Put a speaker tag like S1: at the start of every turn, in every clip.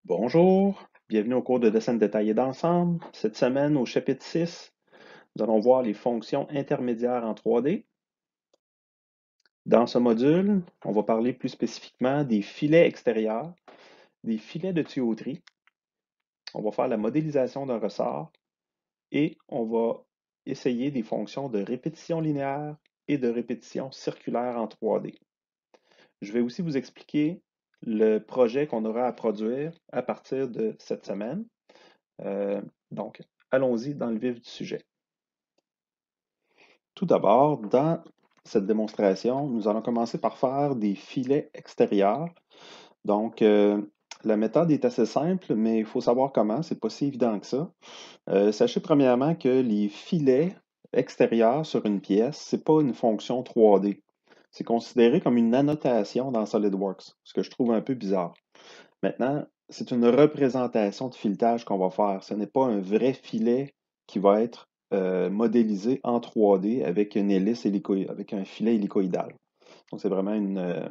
S1: Bonjour, bienvenue au cours de dessin détaillé d'ensemble. Cette semaine, au chapitre 6, nous allons voir les fonctions intermédiaires en 3D. Dans ce module, on va parler plus spécifiquement des filets extérieurs, des filets de tuyauterie. On va faire la modélisation d'un ressort et on va essayer des fonctions de répétition linéaire et de répétition circulaire en 3D. Je vais aussi vous expliquer le projet qu'on aura à produire à partir de cette semaine. Donc, allons-y dans le vif du sujet. Tout d'abord, dans cette démonstration, nous allons commencer par faire des filets extérieurs. Donc, la méthode est assez simple, mais il faut savoir comment, c'est pas si évident que ça. Sachez premièrement que les filets extérieurs sur une pièce, c'est pas une fonction 3D. C'est considéré comme une annotation dans SolidWorks, ce que je trouve un peu bizarre. Maintenant, c'est une représentation de filetage qu'on va faire. Ce n'est pas un vrai filet qui va être modélisé en 3D avec une hélice avec un filet hélicoïdal. Donc, c'est vraiment une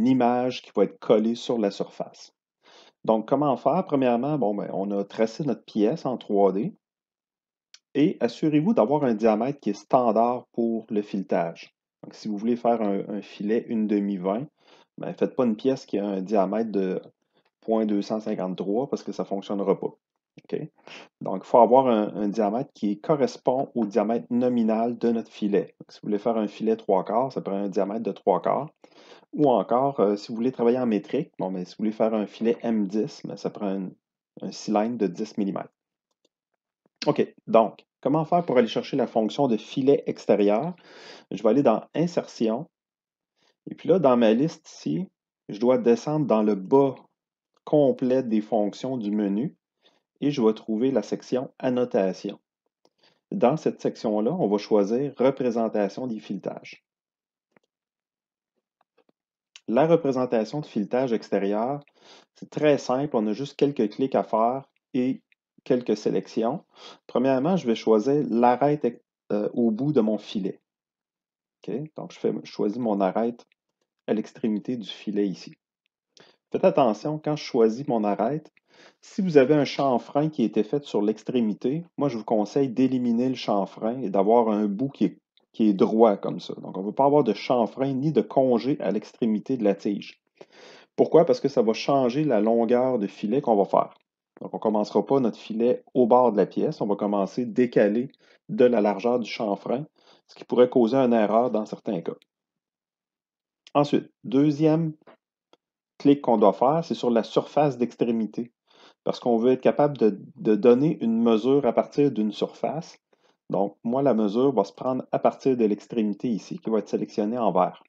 S1: image qui va être collée sur la surface. Donc, comment faire? Premièrement, bon, ben, on a tracé notre pièce en 3D et assurez-vous d'avoir un diamètre qui est standard pour le filetage. Donc, si vous voulez faire un filet 1/20, ben, faites pas une pièce qui a un diamètre de 0,253 parce que ça ne fonctionnera pas. OK? Donc, il faut avoir un diamètre qui correspond au diamètre nominal de notre filet. Donc, si vous voulez faire un filet 3/4, ça prend un diamètre de 3/4. Ou encore, si vous voulez travailler en métrique, bon, mais si vous voulez faire un filet M10, ben, ça prend un cylindre de 10 mm. OK, donc, comment faire pour aller chercher la fonction de filet extérieur? Je vais aller dans Insertion, et puis là, dans ma liste ici, je dois descendre dans le bas complet des fonctions du menu et je vais trouver la section Annotation. Dans cette section-là, on va choisir Représentation des filetages. La représentation de filetage extérieur, c'est très simple. On a juste quelques clics à faire et quelques sélections. Premièrement, je vais choisir l'arête au bout de mon filet. OK? Donc, je choisis mon arête à l'extrémité du filet ici. Faites attention, quand je choisis mon arête, si vous avez un chanfrein qui a été fait sur l'extrémité, moi je vous conseille d'éliminer le chanfrein et d'avoir un bout qui est droit comme ça. Donc on ne veut pas avoir de chanfrein ni de congé à l'extrémité de la tige. Pourquoi? Parce que ça va changer la longueur de filet qu'on va faire. Donc on ne commencera pas notre filet au bord de la pièce, on va commencer décalé de la largeur du chanfrein, ce qui pourrait causer une erreur dans certains cas. Ensuite, deuxième clic qu'on doit faire, c'est sur la surface d'extrémité. Parce qu'on veut être capable de donner une mesure à partir d'une surface. Donc, moi, la mesure va se prendre à partir de l'extrémité ici, qui va être sélectionnée en vert.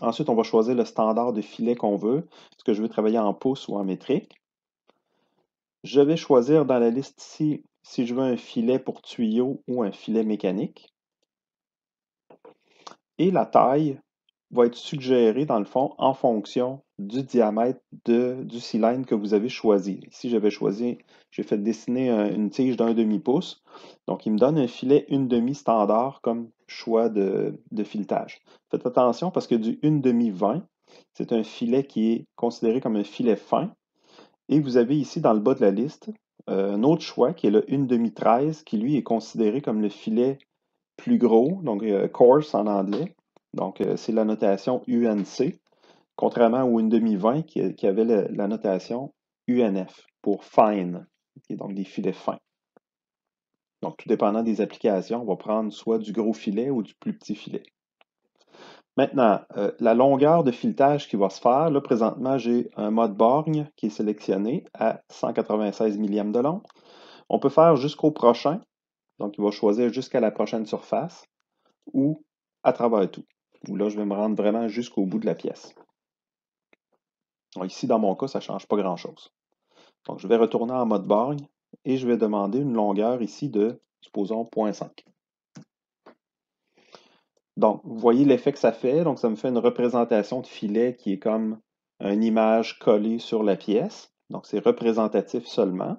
S1: Ensuite, on va choisir le standard de filet qu'on veut. Est-ce que je veux travailler en pouces ou en métrique? Je vais choisir dans la liste ici si je veux un filet pour tuyau ou un filet mécanique. Et la taille va être suggérée, dans le fond, en fonction du diamètre du cylindre que vous avez choisi. Ici, j'ai fait dessiner une tige d'1/2 pouce. Donc, il me donne un filet 1/2 standard comme choix de filetage. Faites attention parce que du 1/20, c'est un filet qui est considéré comme un filet fin. Et vous avez ici, dans le bas de la liste, un autre choix qui est le 1/13, qui lui est considéré comme le filet plus gros, donc coarse en anglais. Donc, c'est la notation UNC, contrairement au 1/20 qui avait la notation UNF pour fine, qui est donc des filets fins. Donc, tout dépendant des applications, on va prendre soit du gros filet ou du plus petit filet. Maintenant, la longueur de filetage qui va se faire, là, présentement, j'ai un mode borgne qui est sélectionné à 196 millièmes de long. On peut faire jusqu'au prochain, donc il va choisir jusqu'à la prochaine surface, ou à travers tout. Où là, je vais me rendre vraiment jusqu'au bout de la pièce. Donc, ici, dans mon cas, ça ne change pas grand-chose. Donc, je vais retourner en mode borgne et je vais demander une longueur ici de, supposons, 0,5. Donc, vous voyez l'effet que ça fait. Donc, ça me fait une représentation de filet qui est comme une image collée sur la pièce. Donc, c'est représentatif seulement.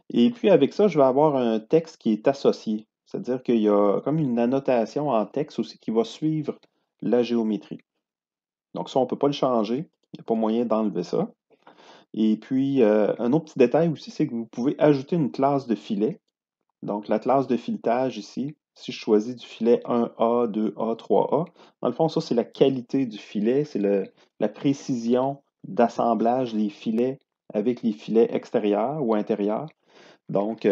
S1: Et puis, avec ça, je vais avoir un texte qui est associé. C'est-à-dire qu'il y a comme une annotation en texte aussi qui va suivre la géométrie. Donc, ça, on ne peut pas le changer. Il n'y a pas moyen d'enlever ça. Et puis, un autre petit détail aussi, c'est que vous pouvez ajouter une classe de filet. Donc, la classe de filetage ici, si je choisis du filet 1A, 2A, 3A, dans le fond, ça, c'est la qualité du filet, c'est la précision d'assemblage des filets avec les filets extérieurs ou intérieurs. Donc,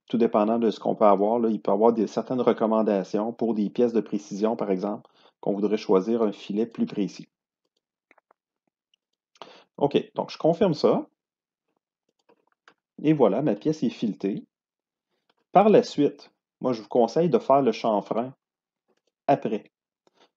S1: tout dépendant de ce qu'on peut avoir, là, il peut y avoir certaines recommandations pour des pièces de précision, par exemple, qu'on voudrait choisir un filet plus précis. OK, donc je confirme ça. Et voilà, ma pièce est filetée. Par la suite, moi, je vous conseille de faire le chanfrein après.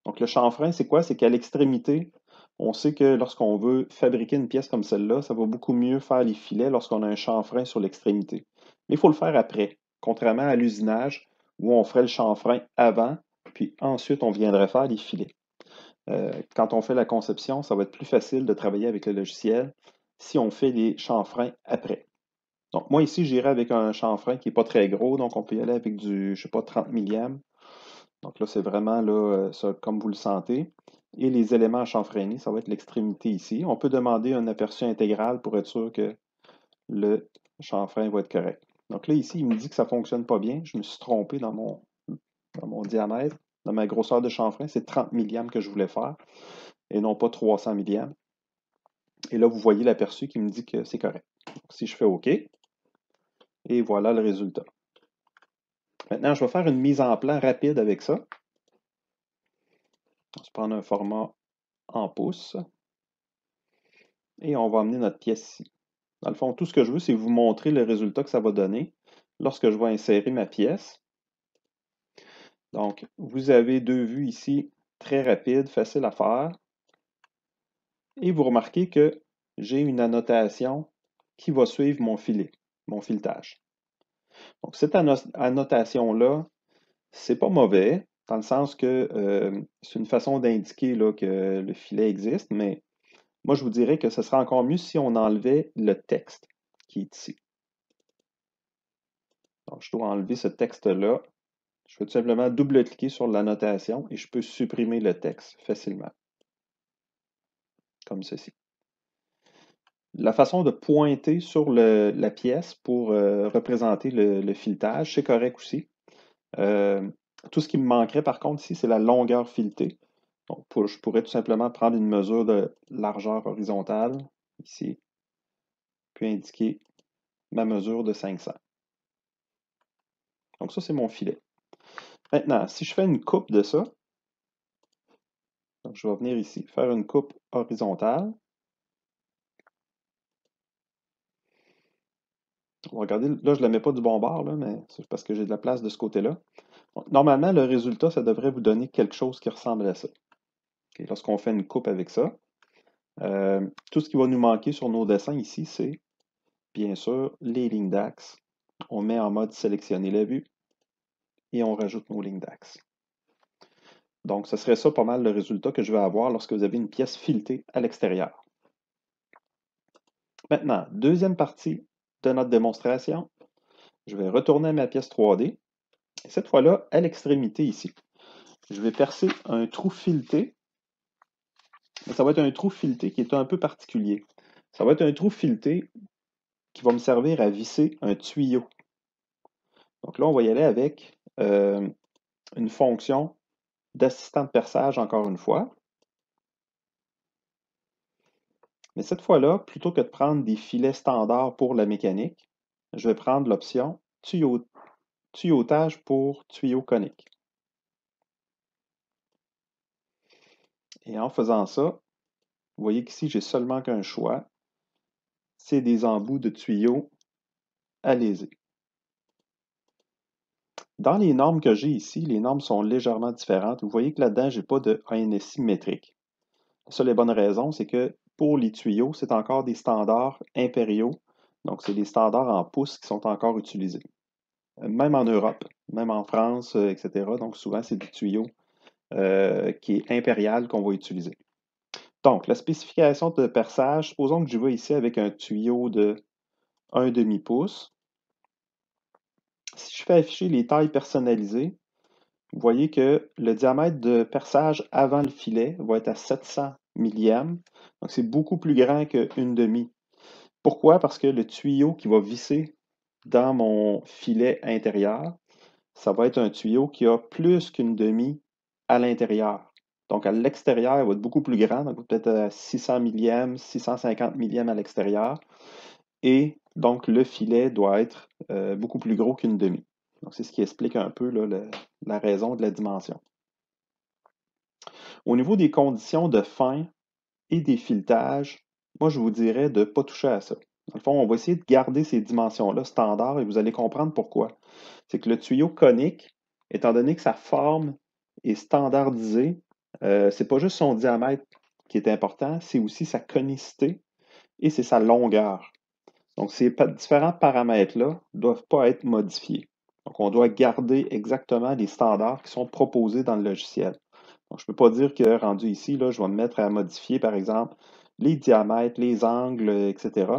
S1: Donc, le chanfrein, c'est quoi? C'est qu'à l'extrémité, on sait que lorsqu'on veut fabriquer une pièce comme celle-là, ça va beaucoup mieux faire les filets lorsqu'on a un chanfrein sur l'extrémité. Mais il faut le faire après, contrairement à l'usinage où on ferait le chanfrein avant, puis ensuite on viendrait faire les filets. Quand on fait la conception, ça va être plus facile de travailler avec le logiciel si on fait les chanfreins après. Donc, moi ici, j'irai avec un chanfrein qui n'est pas très gros, donc on peut y aller avec du, je sais pas, 30 millièmes. Donc là, c'est vraiment là, ça, comme vous le sentez. Et les éléments à chanfreiner, ça va être l'extrémité ici. On peut demander un aperçu intégral pour être sûr que le chanfrein va être correct. Donc là, ici, il me dit que ça ne fonctionne pas bien. Je me suis trompé dans mon diamètre. Dans ma grosseur de chanfrein, c'est 30 millièmes que je voulais faire et non pas 300 millièmes. Et là, vous voyez l'aperçu qui me dit que c'est correct. Donc, si je fais OK, et voilà le résultat. Maintenant, je vais faire une mise en plan rapide avec ça. On va se prendre un format en pouces et on va amener notre pièce ici. Dans le fond, tout ce que je veux, c'est vous montrer le résultat que ça va donner lorsque je vais insérer ma pièce. Donc, vous avez deux vues ici, très rapides, faciles à faire. Et vous remarquez que j'ai une annotation qui va suivre mon filet, mon filetage. Donc, cette annotation-là, c'est pas mauvais, dans le sens que c'est une façon d'indiquer là, que le filet existe, mais moi, je vous dirais que ce serait encore mieux si on enlevait le texte qui est ici. Donc, je dois enlever ce texte-là. Je vais tout simplement double-cliquer sur l'annotation et je peux supprimer le texte facilement, comme ceci. La façon de pointer sur la pièce pour représenter le filetage, c'est correct aussi. Tout ce qui me manquerait par contre ici, c'est la longueur filetée. Donc, je pourrais tout simplement prendre une mesure de largeur horizontale, ici, puis indiquer ma mesure de 500. Donc ça, c'est mon filet. Maintenant, si je fais une coupe de ça, donc je vais venir ici, faire une coupe horizontale. On va regarder, là, je ne la mets pas du bon bord, là, mais c'est parce que j'ai de la place de ce côté-là. Normalement, le résultat, ça devrait vous donner quelque chose qui ressemble à ça. Okay, lorsqu'on fait une coupe avec ça, tout ce qui va nous manquer sur nos dessins ici, c'est bien sûr les lignes d'axe. On met en mode sélectionner la vue et on rajoute nos lignes d'axe. Donc, ce serait ça pas mal le résultat que je vais avoir lorsque vous avez une pièce filetée à l'extérieur. Maintenant, deuxième partie de notre démonstration, je vais retourner à ma pièce 3D. Et cette fois-là, à l'extrémité ici, je vais percer un trou fileté. Mais ça va être un trou fileté qui est un peu particulier. Ça va être un trou fileté qui va me servir à visser un tuyau. Donc là, on va y aller avec une fonction d'assistant de perçage, encore une fois. Mais cette fois-là, plutôt que de prendre des filets standards pour la mécanique, je vais prendre l'option tuyautage pour tuyau conique. Et en faisant ça, vous voyez qu'ici, j'ai seulement qu'un choix. C'est des embouts de tuyaux alésés. Dans les normes que j'ai ici, les normes sont légèrement différentes. Vous voyez que là-dedans, je n'ai pas de ANSI métrique. La seule et bonne raison, c'est que pour les tuyaux, c'est encore des standards impériaux. Donc, c'est des standards en pouces qui sont encore utilisés. Même en Europe, même en France, etc. Donc, souvent, c'est du tuyau qui est impérial qu'on va utiliser. Donc, la spécification de perçage, supposons que je vais ici avec un tuyau de 1/2 pouce. Si je fais afficher les tailles personnalisées, vous voyez que le diamètre de perçage avant le filet va être à 700 millième. Donc, c'est beaucoup plus grand que 1/2. Pourquoi? Parce que le tuyau qui va visser dans mon filet intérieur, ça va être un tuyau qui a plus qu'1/2 à l'intérieur. Donc, à l'extérieur, il va être beaucoup plus grand, donc peut-être à 600 millièmes, 650 millièmes à l'extérieur. Et donc, le filet doit être beaucoup plus gros qu'1/2. Donc, c'est ce qui explique un peu là, la raison de la dimension. Au niveau des conditions de fin et des filetages, moi, je vous dirais de ne pas toucher à ça. Dans le fond, on va essayer de garder ces dimensions-là standards et vous allez comprendre pourquoi. C'est que le tuyau conique, étant donné que sa forme est standardisée, c'est pas juste son diamètre qui est important, c'est aussi sa conicité et c'est sa longueur. Donc, ces différents paramètres-là ne doivent pas être modifiés. Donc, on doit garder exactement les standards qui sont proposés dans le logiciel. Donc, je ne peux pas dire que rendu ici, là, je vais me mettre à modifier, par exemple, les diamètres, les angles, etc.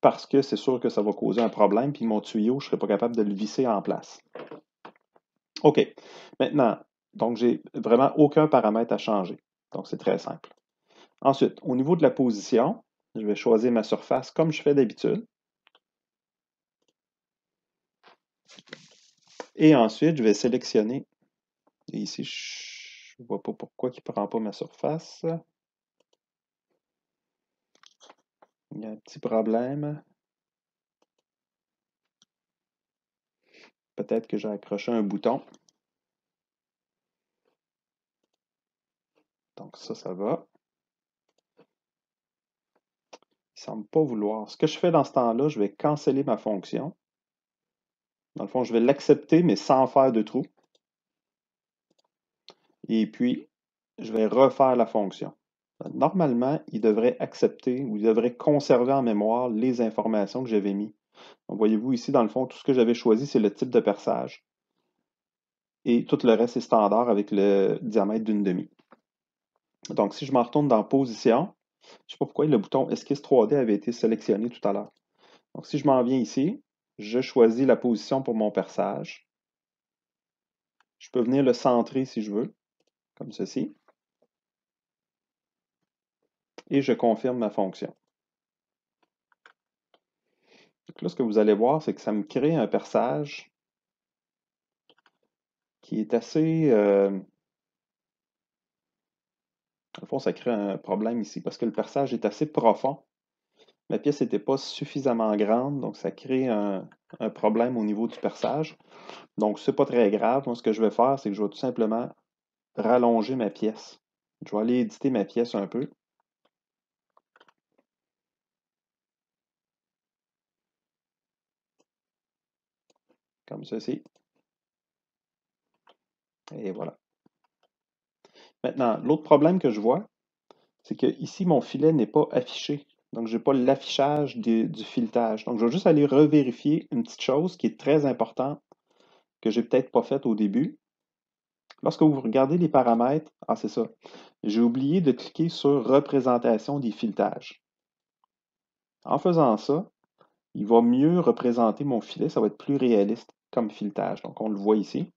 S1: Parce que c'est sûr que ça va causer un problème, puis mon tuyau, je ne serai pas capable de le visser en place. OK. Maintenant, donc, j'ai vraiment aucun paramètre à changer. Donc, c'est très simple. Ensuite, au niveau de la position, je vais choisir ma surface comme je fais d'habitude. Et ensuite, je vais sélectionner. Et ici, je ne vois pas pourquoi il ne prend pas ma surface. Il y a un petit problème. Peut-être que j'ai accroché un bouton. Donc ça va. Il ne semble pas vouloir. Ce que je fais dans ce temps-là, je vais canceller ma fonction. Dans le fond, je vais l'accepter, mais sans faire de trou. Et puis, je vais refaire la fonction. Normalement, il devrait accepter ou il devrait conserver en mémoire les informations que j'avais mises. Donc, voyez-vous ici, dans le fond, tout ce que j'avais choisi, c'est le type de perçage. Et tout le reste est standard avec le diamètre d'1/2. Donc, si je m'en retourne dans Position, je ne sais pas pourquoi le bouton Esquisse 3D avait été sélectionné tout à l'heure. Donc, si je m'en viens ici, je choisis la position pour mon perçage. Je peux venir le centrer si je veux, comme ceci. Et je confirme ma fonction. Donc là, ce que vous allez voir, c'est que ça me crée un perçage qui est assez... Au fond, ça crée un problème ici parce que le perçage est assez profond. Ma pièce n'était pas suffisamment grande, donc ça crée un problème au niveau du perçage. Donc, ce n'est pas très grave. Moi, ce que je vais faire, c'est que je vais tout simplement rallonger ma pièce. Je vais aller éditer ma pièce un peu. Comme ceci. Et voilà. Maintenant, l'autre problème que je vois, c'est que ici, mon filet n'est pas affiché. Donc, je n'ai pas l'affichage du filetage. Donc, je vais juste aller revérifier une petite chose qui est très importante que j'ai peut-être pas faite au début. Lorsque vous regardez les paramètres, c'est ça. J'ai oublié de cliquer sur Représentation des filetages. En faisant ça, il va mieux représenter mon filet. Ça va être plus réaliste comme filetage. Donc, on le voit ici.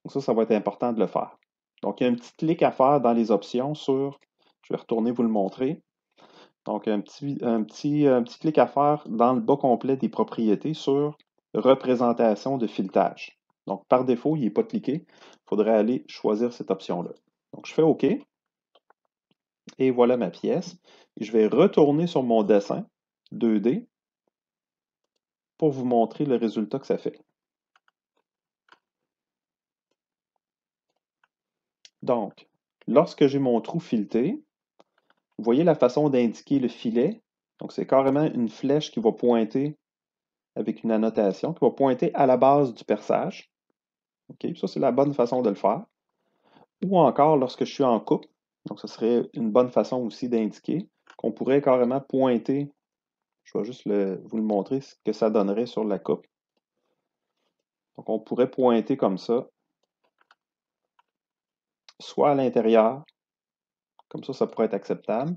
S1: Donc, ça va être important de le faire. Donc, il y a un petit clic à faire dans les options sur, je vais retourner vous le montrer. Donc, un petit clic à faire dans le bas complet des propriétés sur représentation de filetage. Donc, par défaut, il n'est pas cliqué. Il faudrait aller choisir cette option-là. Donc, je fais OK. Et voilà ma pièce. Et je vais retourner sur mon dessin 2D pour vous montrer le résultat que ça fait. Donc, lorsque j'ai mon trou fileté, vous voyez la façon d'indiquer le filet. Donc, c'est carrément une flèche qui va pointer avec une annotation, qui va pointer à la base du perçage. OK, ça, c'est la bonne façon de le faire. Ou encore, lorsque je suis en coupe, donc ce serait une bonne façon aussi d'indiquer qu'on pourrait carrément pointer, je vais juste vous le montrer, ce que ça donnerait sur la coupe. Donc, on pourrait pointer comme ça, soit à l'intérieur, comme ça pourrait être acceptable,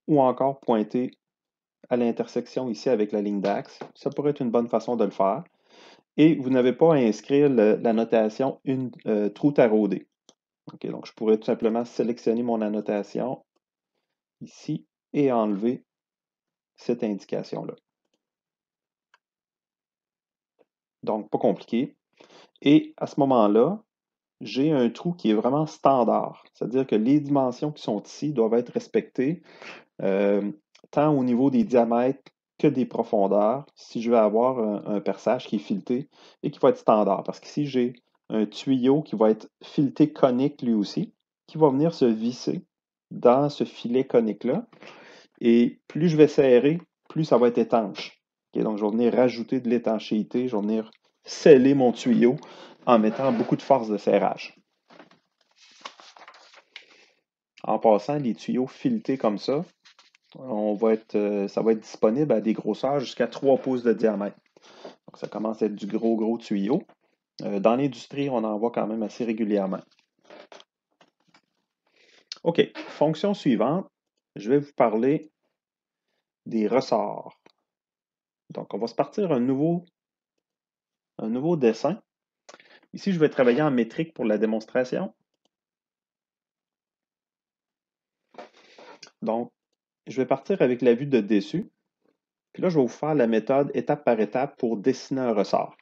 S1: ou encore pointer à l'intersection ici avec la ligne d'axe. Ça pourrait être une bonne façon de le faire. Et vous n'avez pas à inscrire la notation trou taraudé. OK, donc je pourrais tout simplement sélectionner mon annotation ici et enlever cette indication-là. Donc, pas compliqué. Et à ce moment-là, j'ai un trou qui est vraiment standard. C'est-à-dire que les dimensions qui sont ici doivent être respectées, euh, tant au niveau des diamètres que des profondeurs, si je veux avoir un perçage qui est fileté et qui va être standard. Parce qu'ici, j'ai un tuyau qui va être fileté conique lui aussi, qui va venir se visser dans ce filet conique-là. Et plus je vais serrer, plus ça va être étanche. Ok, donc, je vais venir rajouter de l'étanchéité, je vais venir sceller mon tuyau en mettant beaucoup de force de serrage. En passant, les tuyaux filetés comme ça, ça va être disponible à des grosseurs jusqu'à 3 pouces de diamètre. Donc, ça commence à être du gros tuyau. Dans l'industrie, on en voit quand même assez régulièrement. OK, fonction suivante, je vais vous parler des ressorts. Donc, on va se partir un nouveau dessin. Ici, je vais travailler en métrique pour la démonstration. Donc, je vais partir avec la vue de dessus. Puis là, je vais vous faire la méthode étape par étape pour dessiner un ressort.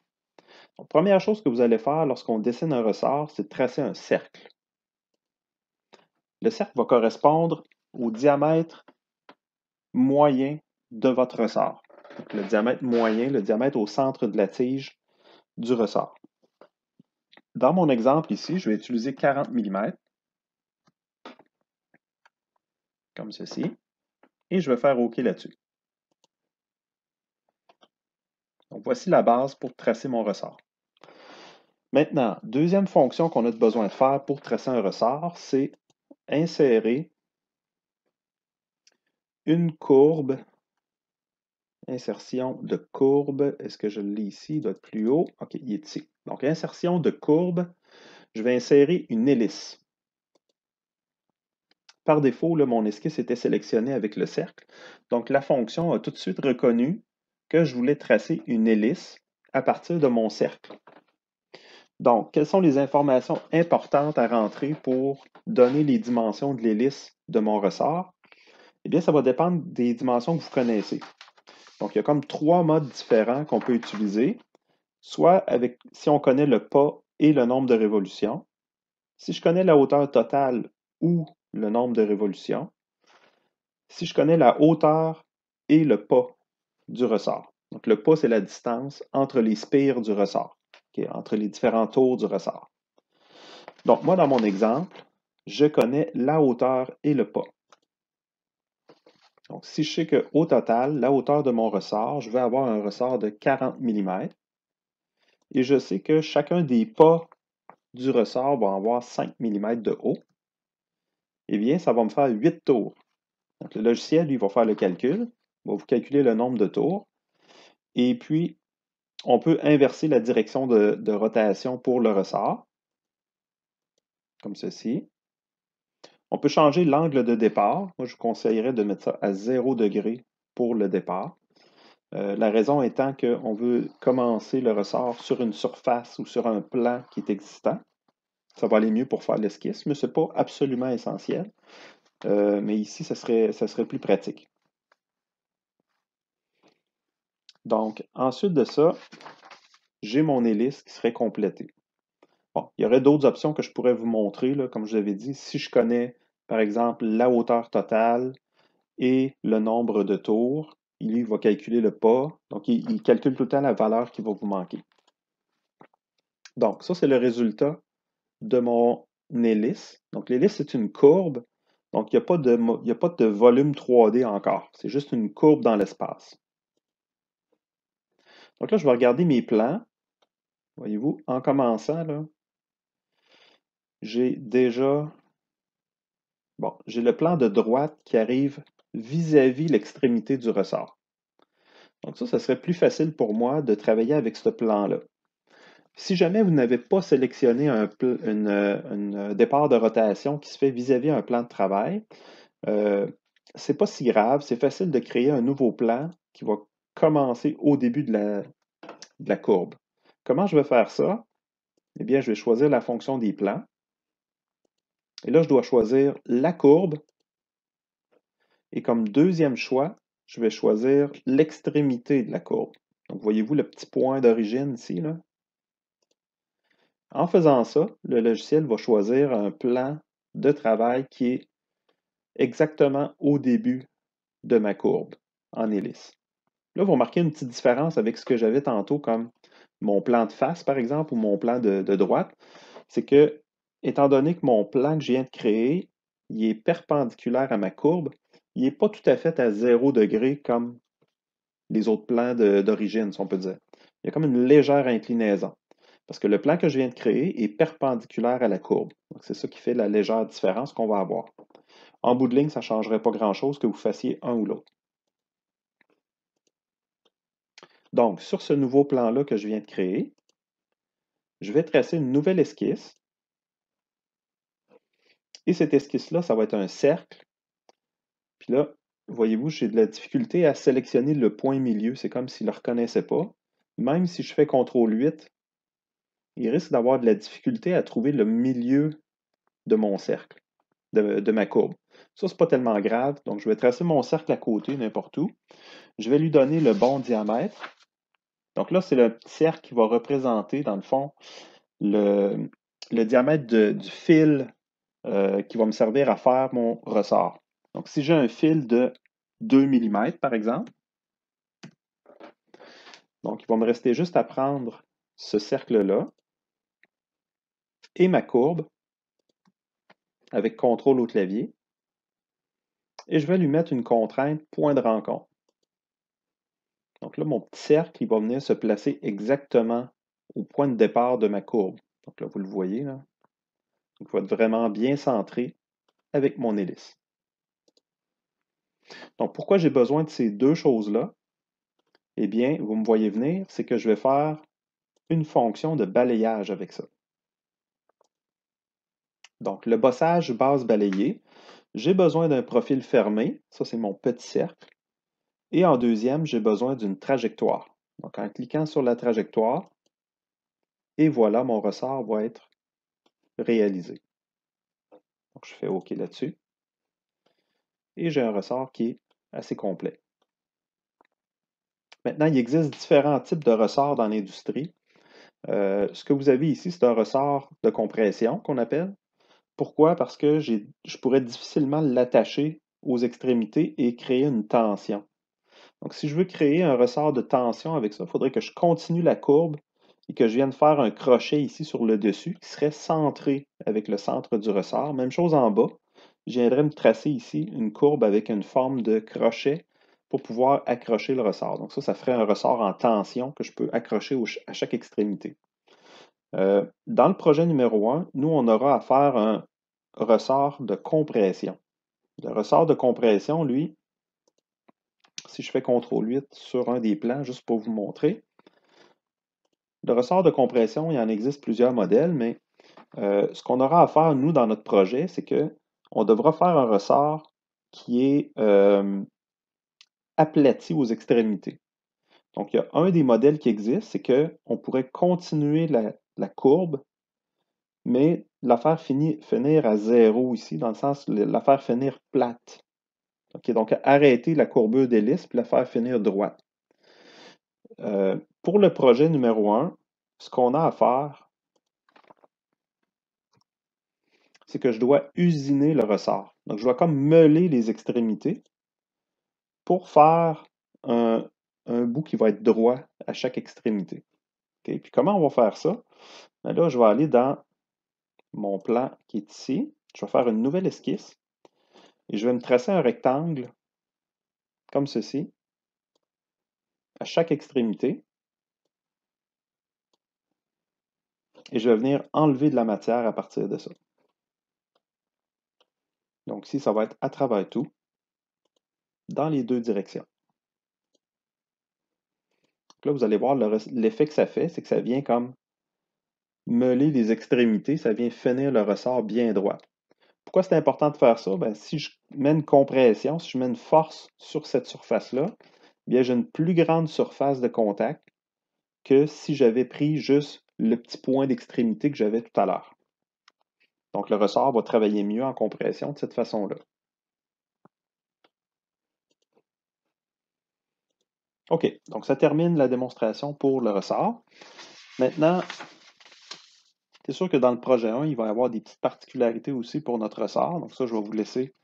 S1: Donc, première chose que vous allez faire lorsqu'on dessine un ressort, c'est de tracer un cercle. Le cercle va correspondre au diamètre moyen de votre ressort. Donc, le diamètre moyen, le diamètre au centre de la tige du ressort. Dans mon exemple ici, je vais utiliser 40 mm, comme ceci, et je vais faire OK là-dessus. Donc, voici la base pour tracer mon ressort. Maintenant, deuxième fonction qu'on a besoin de faire pour tracer un ressort, c'est insérer une courbe. Insertion de courbe. Est-ce que je le lis ici? Il doit être plus haut. OK, il est ici. Donc, insertion de courbe. Je vais insérer une hélice. Par défaut, là, mon esquisse était sélectionnée avec le cercle. Donc, la fonction a tout de suite reconnu que je voulais tracer une hélice à partir de mon cercle. Donc, quelles sont les informations importantes à rentrer pour donner les dimensions de l'hélice de mon ressort? Eh bien, ça va dépendre des dimensions que vous connaissez. Donc, il y a comme 3 modes différents qu'on peut utiliser. Soit avec, si on connaît le pas et le nombre de révolutions, si je connais la hauteur totale ou le nombre de révolutions, si je connais la hauteur et le pas du ressort. Donc, le pas, c'est la distance entre les spires du ressort, entre les différents tours du ressort. Donc, moi, dans mon exemple, je connais la hauteur et le pas. Donc, si je sais qu'au total, la hauteur de mon ressort, je vais avoir un ressort de 40 mm, et je sais que chacun des pas du ressort va avoir 5 mm de haut, eh bien, ça va me faire 8 tours. Donc, le logiciel, lui, va faire le calcul, va vous calculer le nombre de tours, et puis, on peut inverser la direction de rotation pour le ressort, comme ceci. On peut changer l'angle de départ. Moi, je vous conseillerais de mettre ça à 0 degré pour le départ. La raison étant qu'on veut commencer le ressort sur une surface ou sur un plan qui est existant. Ça va aller mieux pour faire l'esquisse, mais ce n'est pas absolument essentiel. Mais ici, ça serait plus pratique. Donc, ensuite de ça, j'ai mon hélice qui serait complétée. Bon, il y aurait d'autres options que je pourrais vous montrer, là, comme je vous avais dit. Si je connais, par exemple, la hauteur totale et le nombre de tours, lui, il va calculer le pas. Donc, il calcule tout le temps la valeur qui va vous manquer. Donc, ça, c'est le résultat de mon hélice. Donc, l'hélice, c'est une courbe. Donc, il n'y a pas de volume 3D encore. C'est juste une courbe dans l'espace. Donc là, je vais regarder mes plans. Voyez-vous, en commençant, là, j'ai déjà... Bon, j'ai le plan de droite qui arrive vis-à-vis l'extrémité du ressort. Donc ça serait plus facile pour moi de travailler avec ce plan-là. Si jamais vous n'avez pas sélectionné un départ de rotation qui se fait vis-à-vis un plan de travail, c'est pas si grave, c'est facile de créer un nouveau plan qui va commencer au début de la courbe. Comment je vais faire ça? Eh bien, je vais choisir la fonction des plans. Et là, je dois choisir la courbe. Et comme deuxième choix, je vais choisir l'extrémité de la courbe. Donc, voyez-vous le petit point d'origine ici, là? En faisant ça, le logiciel va choisir un plan de travail qui est exactement au début de ma courbe en hélice. Là, vous remarquez une petite différence avec ce que j'avais tantôt comme mon plan de face, par exemple, ou mon plan de droite. C'est que, étant donné que mon plan que je viens de créer, il est perpendiculaire à ma courbe, il n'est pas tout à fait à 0 degré comme les autres plans d'origine, si on peut dire. Il y a comme une légère inclinaison. Parce que le plan que je viens de créer est perpendiculaire à la courbe. Donc, c'est ça qui fait la légère différence qu'on va avoir. En bout de ligne, ça ne changerait pas grand-chose que vous fassiez un ou l'autre. Donc, sur ce nouveau plan-là que je viens de créer, je vais tracer une nouvelle esquisse. Et cette esquisse-là, ça va être un cercle. Puis là, voyez-vous, j'ai de la difficulté à sélectionner le point milieu. C'est comme s'il ne le reconnaissait pas. Même si je fais CTRL-8, il risque d'avoir de la difficulté à trouver le milieu de mon cercle, de ma courbe. Ça, c'est pas tellement grave. Donc, je vais tracer mon cercle à côté, n'importe où. Je vais lui donner le bon diamètre. Donc là, c'est le cercle qui va représenter, dans le fond, le diamètre du fil qui va me servir à faire mon ressort. Donc, si j'ai un fil de 2 mm, par exemple, donc il va me rester juste à prendre ce cercle-là et ma courbe avec CTRL au clavier, et je vais lui mettre une contrainte point de rencontre. Donc là, mon petit cercle, il va venir se placer exactement au point de départ de ma courbe. Donc là, vous le voyez, là. Donc, il va être vraiment bien centré avec mon hélice. Donc, pourquoi j'ai besoin de ces deux choses-là? Eh bien, vous me voyez venir, c'est que je vais faire une fonction de balayage avec ça. Donc, le bossage base balayé, j'ai besoin d'un profil fermé, ça c'est mon petit cercle, et en deuxième, j'ai besoin d'une trajectoire. Donc, en cliquant sur la trajectoire, et voilà, mon ressort va être réalisé. Donc, je fais OK là-dessus, et j'ai un ressort qui est assez complet. Maintenant, il existe différents types de ressorts dans l'industrie. Ce que vous avez ici, c'est un ressort de compression qu'on appelle. Pourquoi? Parce que je pourrais difficilement l'attacher aux extrémités et créer une tension. Donc, si je veux créer un ressort de tension avec ça, il faudrait que je continue la courbe et que je vienne faire un crochet ici sur le dessus qui serait centré avec le centre du ressort. Même chose en bas. Je viendrais me tracer ici une courbe avec une forme de crochet pour pouvoir accrocher le ressort. Donc ça ferait un ressort en tension que je peux accrocher à chaque extrémité. Dans le projet numéro 1, nous, on aura à faire un ressort de compression. Le ressort de compression, lui, si je fais CTRL-8 sur un des plans, juste pour vous montrer, le ressort de compression, il en existe plusieurs modèles, mais ce qu'on aura à faire, nous, dans notre projet, c'est qu'on devra faire un ressort qui est aplati aux extrémités. Donc, il y a un des modèles qui existe, c'est qu'on pourrait continuer la courbe, mais la faire finir à 0 ici, dans le sens la faire finir plate. Okay, donc, arrêter la courbure d'hélice puis la faire finir droite. Pour le projet numéro 1, ce qu'on a à faire, c'est que je dois usiner le ressort. Donc, je dois comme meuler les extrémités pour faire un bout qui va être droit à chaque extrémité. Okay? Puis comment on va faire ça? Ben là, je vais aller dans mon plan qui est ici. Je vais faire une nouvelle esquisse et je vais me tracer un rectangle comme ceci à chaque extrémité. Et je vais venir enlever de la matière à partir de ça. Donc ici, ça va être à travers tout, dans les deux directions. Donc là, vous allez voir l'effet que ça fait, c'est que ça vient comme meuler les extrémités, ça vient finir le ressort bien droit. Pourquoi c'est important de faire ça? Ben, si je mets une compression, si je mets une force sur cette surface-là, bien j'ai une plus grande surface de contact que si j'avais pris juste le petit point d'extrémité que j'avais tout à l'heure. Donc, le ressort va travailler mieux en compression de cette façon-là. OK, donc ça termine la démonstration pour le ressort. Maintenant, c'est sûr que dans le projet 1, il va y avoir des petites particularités aussi pour notre ressort. Donc ça, je vais vous laisser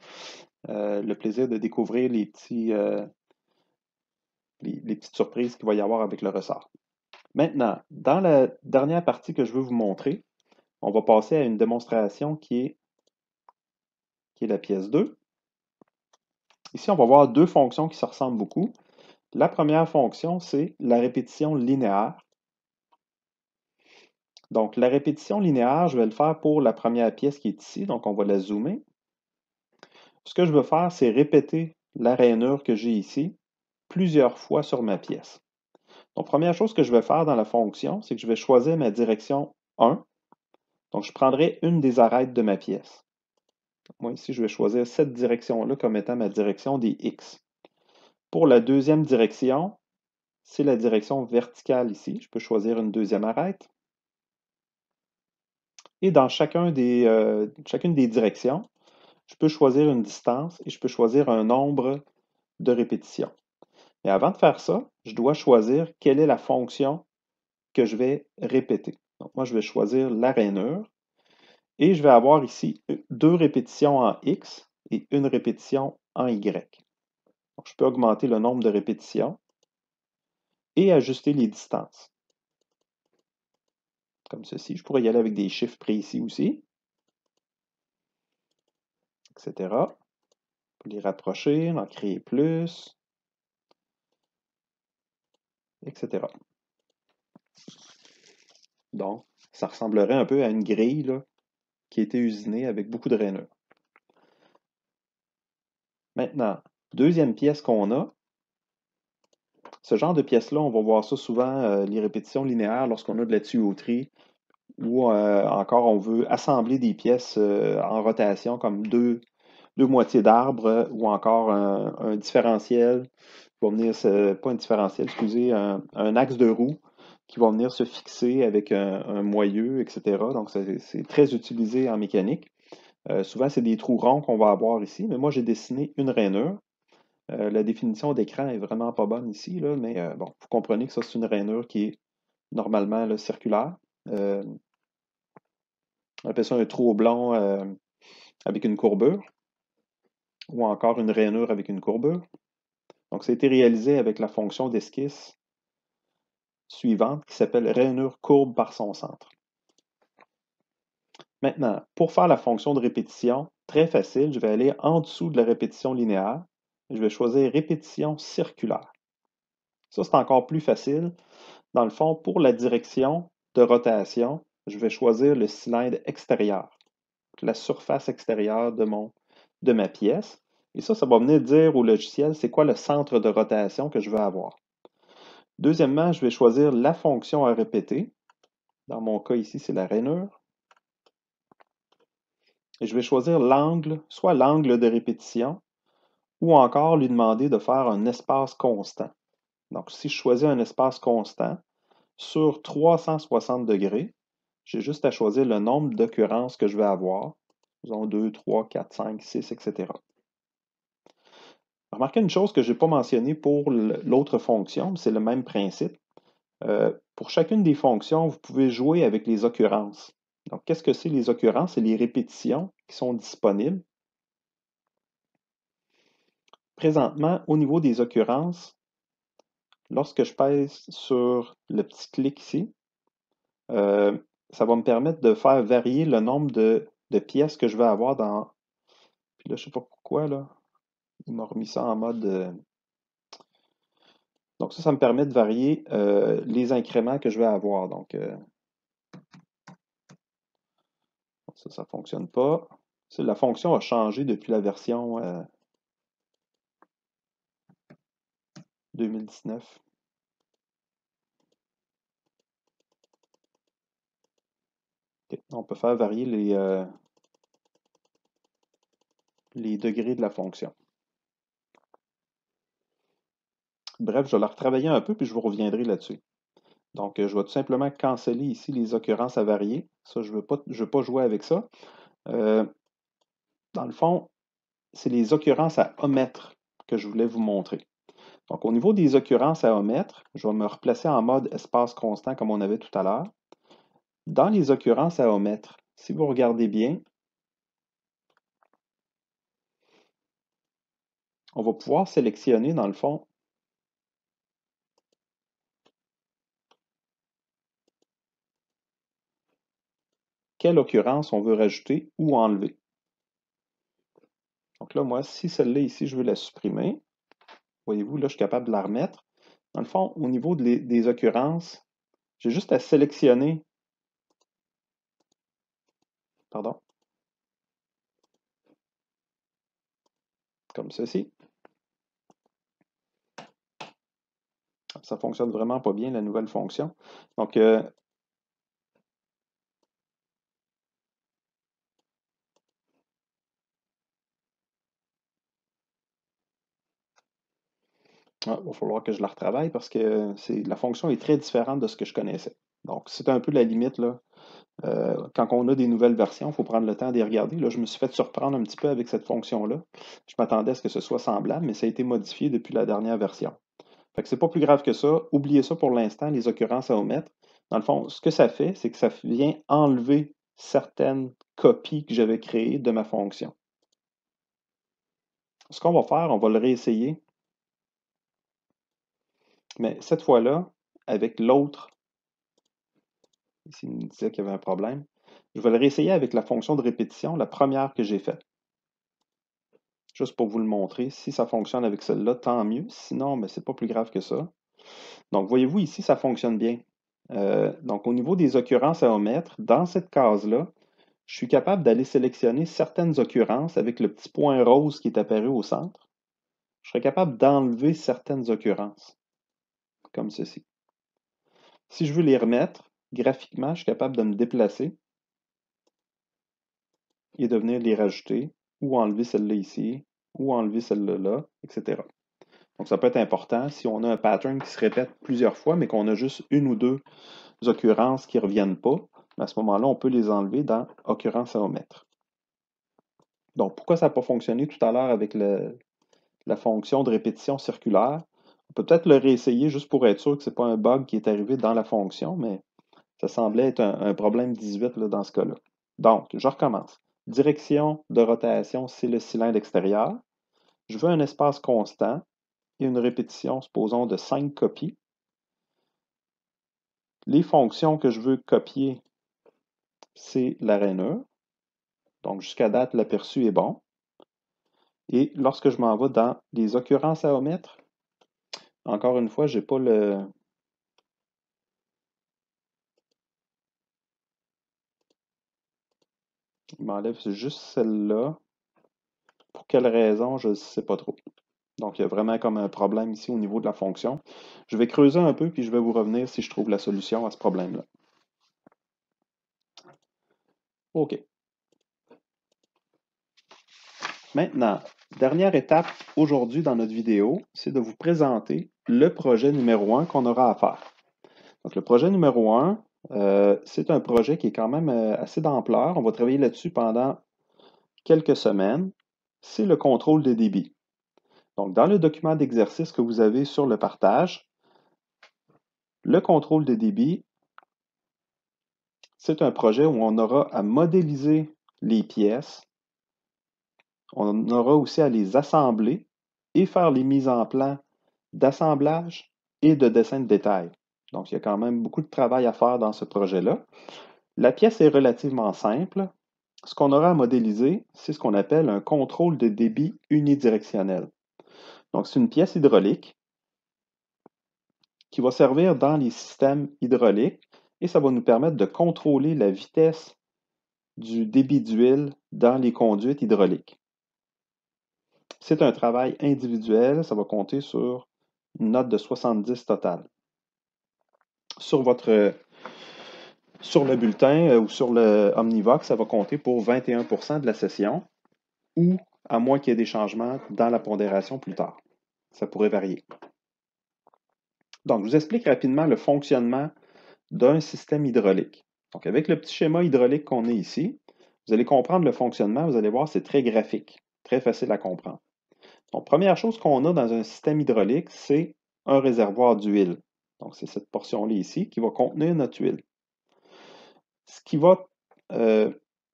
S1: le plaisir de découvrir les petites surprises qu'il va y avoir avec le ressort. Maintenant, dans la dernière partie que je veux vous montrer, on va passer à une démonstration qui est la pièce 2. Ici, on va voir deux fonctions qui se ressemblent beaucoup. La première fonction, c'est la répétition linéaire. Donc, la répétition linéaire, je vais le faire pour la première pièce qui est ici. Donc, on va la zoomer. Ce que je veux faire, c'est répéter la rainure que j'ai ici plusieurs fois sur ma pièce. Donc, première chose que je vais faire dans la fonction, c'est que je vais choisir ma direction 1. Donc, je prendrai une des arêtes de ma pièce. Moi, ici, je vais choisir cette direction-là comme étant ma direction des X. Pour la deuxième direction, c'est la direction verticale ici. Je peux choisir une deuxième arête. Et dans chacune des directions, je peux choisir une distance et je peux choisir un nombre de répétitions. Mais avant de faire ça, je dois choisir quelle est la fonction que je vais répéter. Donc, moi, je vais choisir la rainure et je vais avoir ici deux répétitions en X et une répétition en Y. Donc, je peux augmenter le nombre de répétitions et ajuster les distances. Comme ceci. Je pourrais y aller avec des chiffres précis aussi, etc. Pour les rapprocher, en créer plus, etc. Donc, ça ressemblerait un peu à une grille là, qui a été usinée avec beaucoup de rainure. Maintenant, deuxième pièce qu'on a, ce genre de pièce-là, on va voir ça souvent, les répétitions linéaires, lorsqu'on a de la tuyauterie, ou encore on veut assembler des pièces en rotation, comme deux moitiés d'arbre, ou encore un différentiel, qui va venir, pas un différentiel, excusez, un axe de roue, qui va venir se fixer avec un moyeu, etc. Donc, c'est très utilisé en mécanique. Souvent, c'est des trous ronds qu'on va avoir ici, mais moi, j'ai dessiné une rainure. La définition d'écran est vraiment pas bonne ici, là, mais bon, vous comprenez que ça, c'est une rainure qui est normalement là, circulaire. On appelle ça un trou oblong avec une courbure, ou encore une rainure avec une courbure. Donc, ça a été réalisé avec la fonction d'esquisse suivante qui s'appelle rainure courbe par son centre. Maintenant, pour faire la fonction de répétition, très facile, je vais aller en dessous de la répétition linéaire. Je vais choisir répétition circulaire. Ça, c'est encore plus facile. Dans le fond, pour la direction de rotation, je vais choisir le cylindre extérieur, la surface extérieure de ma pièce. Et ça va venir dire au logiciel c'est quoi le centre de rotation que je veux avoir. Deuxièmement, je vais choisir la fonction à répéter. Dans mon cas ici, c'est la rainure. Et je vais choisir l'angle, soit l'angle de répétition, ou encore lui demander de faire un espace constant. Donc, si je choisis un espace constant, sur 360 degrés, j'ai juste à choisir le nombre d'occurrences que je vais avoir. Disons 2, 3, 4, 5, 6, etc. Remarquez une chose que je n'ai pas mentionnée pour l'autre fonction, c'est le même principe. Pour chacune des fonctions, vous pouvez jouer avec les occurrences. Donc, qu'est-ce que c'est les occurrences? C'est les répétitions qui sont disponibles. Présentement, au niveau des occurrences, lorsque je pèse sur le petit clic ici, ça va me permettre de faire varier le nombre de pièces que je vais avoir dans... Puis là, je ne sais pas pourquoi, là, il m'a remis ça en mode... Donc ça me permet de varier les incréments que je vais avoir. Donc, ça ne fonctionne pas. La fonction a changé depuis la version 2019. Okay. On peut faire varier les degrés de la fonction. Bref, je vais la retravailler un peu, puis je vous reviendrai là-dessus. Donc, je vais tout simplement canceller ici les occurrences à varier. Ça, je ne veux pas jouer avec ça. Dans le fond, c'est les occurrences à omettre que je voulais vous montrer. Donc, au niveau des occurrences à omettre, je vais me replacer en mode espace constant comme on avait tout à l'heure. Dans les occurrences à omettre, si vous regardez bien, on va pouvoir sélectionner, dans le fond, quelle occurrence on veut rajouter ou enlever. Donc là, moi, si celle-là ici, je veux la supprimer, voyez-vous, là, je suis capable de la remettre. Dans le fond, au niveau des occurrences, j'ai juste à sélectionner, pardon, comme ceci. Ça ne fonctionne vraiment pas bien, la nouvelle fonction. Donc, il va falloir que je la retravaille parce que la fonction est très différente de ce que je connaissais. Donc, c'est un peu la limite, là. Quand on a des nouvelles versions, il faut prendre le temps d'y regarder. Là, je me suis fait surprendre un petit peu avec cette fonction-là. Je m'attendais à ce que ce soit semblable, mais ça a été modifié depuis la dernière version. Fait que c'est pas plus grave que ça. Oubliez ça pour l'instant, les occurrences à omettre. Dans le fond, ce que ça fait, c'est que ça vient enlever certaines copies que j'avais créées de ma fonction. Ce qu'on va faire, on va le réessayer, mais cette fois-là, avec l'autre, ici, il me disait qu'il y avait un problème, je vais le réessayer avec la fonction de répétition, la première que j'ai faite. Juste pour vous le montrer. Si ça fonctionne avec celle-là, tant mieux. Sinon, ce n'est pas plus grave que ça. Donc, voyez-vous ici, ça fonctionne bien. Donc, au niveau des occurrences à omettre, dans cette case-là, je suis capable d'aller sélectionner certaines occurrences avec le petit point rose qui est apparu au centre. Je serais capable d'enlever certaines occurrences, comme ceci. Si je veux les remettre, graphiquement, je suis capable de me déplacer et de venir les rajouter, ou enlever celle-là ici, ou enlever celle-là là, etc. Donc, ça peut être important si on a un pattern qui se répète plusieurs fois, mais qu'on a juste une ou deux occurrences qui ne reviennent pas. À ce moment-là, on peut les enlever dans occurrences à omettre. Donc, pourquoi ça n'a pas fonctionné tout à l'heure avec la fonction de répétition circulaire? On peut peut-être le réessayer juste pour être sûr que ce n'est pas un bug qui est arrivé dans la fonction, mais ça semblait être un problème 18 là, dans ce cas-là. Donc, je recommence. Direction de rotation, c'est le cylindre extérieur. Je veux un espace constant et une répétition, supposons, de 5 copies. Les fonctions que je veux copier, c'est la rainure. Donc, jusqu'à date, l'aperçu est bon. Et lorsque je m'en vais dans les occurrences à omettre, encore une fois, je n'ai pas le... Il m'enlève juste celle-là. Pour quelle raison, je ne sais pas trop. Donc, il y a vraiment comme un problème ici au niveau de la fonction. Je vais creuser un peu, puis je vais vous revenir si je trouve la solution à ce problème-là. OK. Maintenant, dernière étape aujourd'hui dans notre vidéo, c'est de vous présenter le projet numéro 1 qu'on aura à faire. Donc, le projet numéro 1, c'est un projet qui est quand même assez d'ampleur. On va travailler là-dessus pendant quelques semaines. C'est le contrôle de débit. Donc, dans le document d'exercice que vous avez sur le partage, le contrôle de débit, c'est un projet où on aura à modéliser les pièces. On aura aussi à les assembler et faire les mises en plan d'assemblage et de dessin de détail. Donc, il y a quand même beaucoup de travail à faire dans ce projet-là. La pièce est relativement simple. Ce qu'on aura à modéliser, c'est ce qu'on appelle un contrôle de débit unidirectionnel. Donc, c'est une pièce hydraulique qui va servir dans les systèmes hydrauliques et ça va nous permettre de contrôler la vitesse du débit d'huile dans les conduites hydrauliques. C'est un travail individuel, ça va compter sur une note de 70 totale. Sur le bulletin ou sur le Omnivox, ça va compter pour 21% de la session ou à moins qu'il y ait des changements dans la pondération plus tard. Ça pourrait varier. Donc, je vous explique rapidement le fonctionnement d'un système hydraulique. Donc, avec le petit schéma hydraulique qu'on a ici, Vous allez comprendre le fonctionnement, vous allez voir, c'est très graphique, très facile à comprendre. Donc, première chose qu'on a dans un système hydraulique, c'est un réservoir d'huile. Donc, c'est cette portion-là ici qui va contenir notre huile. Ce qui va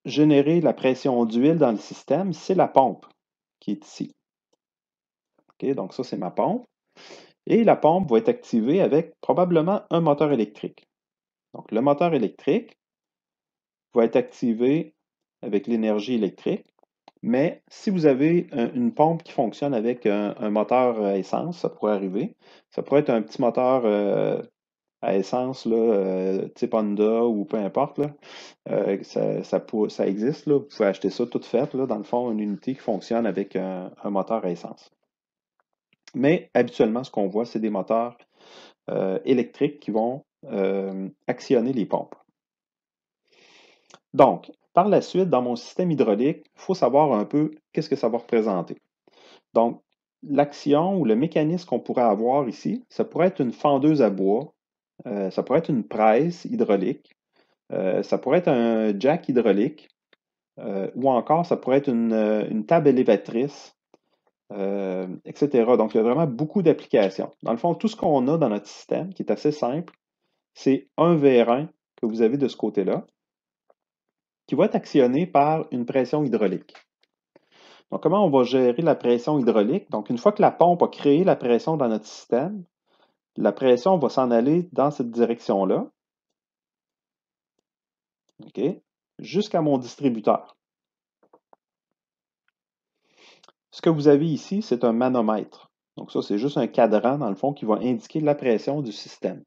S1: générer la pression d'huile dans le système, c'est la pompe qui est ici. OK, donc ça, c'est ma pompe. Et la pompe va être activée avec probablement un moteur électrique. Donc, le moteur électrique va être activé avec l'énergie électrique. Mais si vous avez une pompe qui fonctionne avec un moteur à essence, ça pourrait arriver. Ça pourrait être un petit moteur à essence, là, type Honda ou peu importe. Là. Ça existe. Là. Vous pouvez acheter ça tout fait. Là, dans le fond, une unité qui fonctionne avec un moteur à essence. Mais habituellement, ce qu'on voit, c'est des moteurs électriques qui vont actionner les pompes. Donc, par la suite, dans mon système hydraulique, il faut savoir un peu qu'est-ce que ça va représenter. Donc, l'action ou le mécanisme qu'on pourrait avoir ici, ça pourrait être une fendeuse à bois, ça pourrait être une presse hydraulique, ça pourrait être un jack hydraulique, ou encore ça pourrait être une table élévatrice, etc. Donc, il y a vraiment beaucoup d'applications. Dans le fond, tout ce qu'on a dans notre système, qui est assez simple, c'est un vérin que vous avez de ce côté-là, qui va être actionné par une pression hydraulique. Donc, comment on va gérer la pression hydraulique? Donc, une fois que la pompe a créé la pression dans notre système, la pression va s'en aller dans cette direction-là, OK, jusqu'à mon distributeur. Ce que vous avez ici, c'est un manomètre. Donc, ça, c'est juste un cadran, dans le fond, qui va indiquer la pression du système.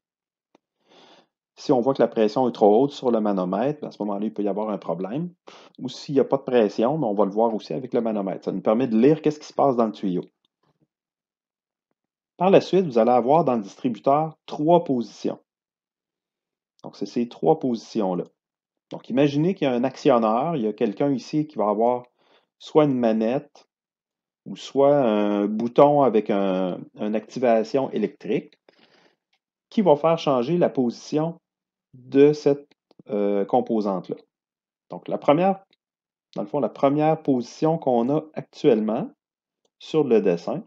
S1: Si on voit que la pression est trop haute sur le manomètre, à ce moment-là, il peut y avoir un problème. Ou s'il n'y a pas de pression, on va le voir aussi avec le manomètre. Ça nous permet de lire qu'est-ce qui se passe dans le tuyau. Par la suite, vous allez avoir dans le distributeur 3 positions. Donc, c'est ces 3 positions-là. Donc, imaginez qu'il y a un actionneur, il y a quelqu'un ici qui va avoir soit une manette ou soit un bouton avec une activation électrique qui va faire changer la position de cette composante-là. Donc, dans le fond, la première position qu'on a actuellement sur le dessin,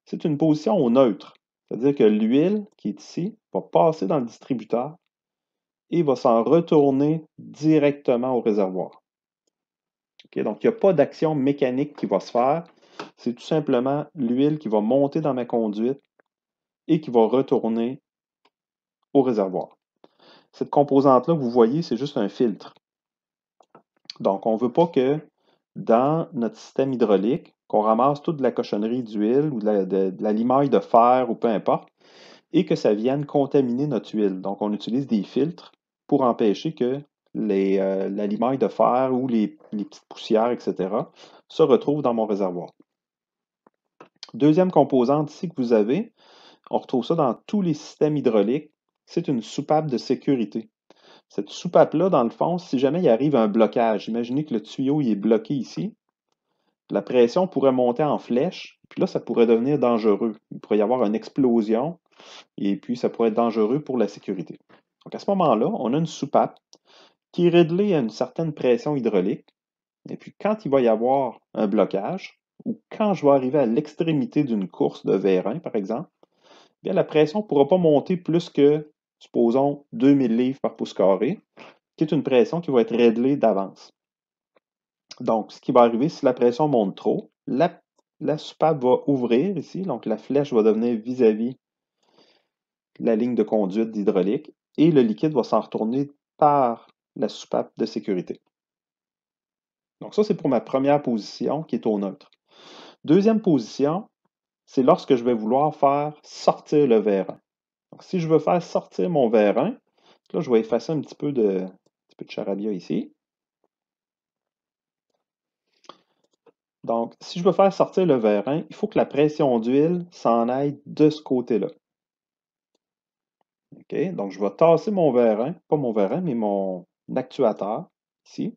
S1: c'est une position au neutre. C'est-à-dire que l'huile qui est ici va passer dans le distributeur et va s'en retourner directement au réservoir. Okay? Donc, il n'y a pas d'action mécanique qui va se faire. C'est tout simplement l'huile qui va monter dans ma conduite et qui va retourner au réservoir. Cette composante-là que vous voyez, c'est juste un filtre. Donc, on ne veut pas que dans notre système hydraulique, qu'on ramasse toute de la cochonnerie d'huile ou de la limaille de fer ou peu importe, et que ça vienne contaminer notre huile. Donc, on utilise des filtres pour empêcher que la limaille de fer ou les petites poussières, etc., se retrouvent dans mon réservoir. Deuxième composante ici que vous avez, on retrouve ça dans tous les systèmes hydrauliques, c'est une soupape de sécurité. Cette soupape-là, dans le fond, si jamais il arrive un blocage, imaginez que le tuyau il est bloqué ici, la pression pourrait monter en flèche, puis là, ça pourrait devenir dangereux. Il pourrait y avoir une explosion, et puis ça pourrait être dangereux pour la sécurité. Donc à ce moment-là, on a une soupape qui est réglée à une certaine pression hydraulique, et puis quand il va y avoir un blocage, ou quand je vais arriver à l'extrémité d'une course de vérin, par exemple, bien, la pression ne pourra pas monter plus que, supposons, 2000 livres par pouce carré, qui est une pression qui va être réglée d'avance. Donc, ce qui va arriver, si la pression monte trop, la soupape va ouvrir ici, donc la flèche va devenir vis-à-vis la ligne de conduite d'hydraulique et le liquide va s'en retourner par la soupape de sécurité. Donc ça, c'est pour ma première position qui est au neutre. Deuxième position, c'est lorsque je vais vouloir faire sortir le vérin. Donc, si je veux faire sortir mon vérin, là, je vais effacer un petit peu de charabia ici. Donc, si je veux faire sortir le vérin, il faut que la pression d'huile s'en aille de ce côté-là. OK? Donc, je vais tasser mon vérin, pas mon vérin, mais mon actuateur, ici,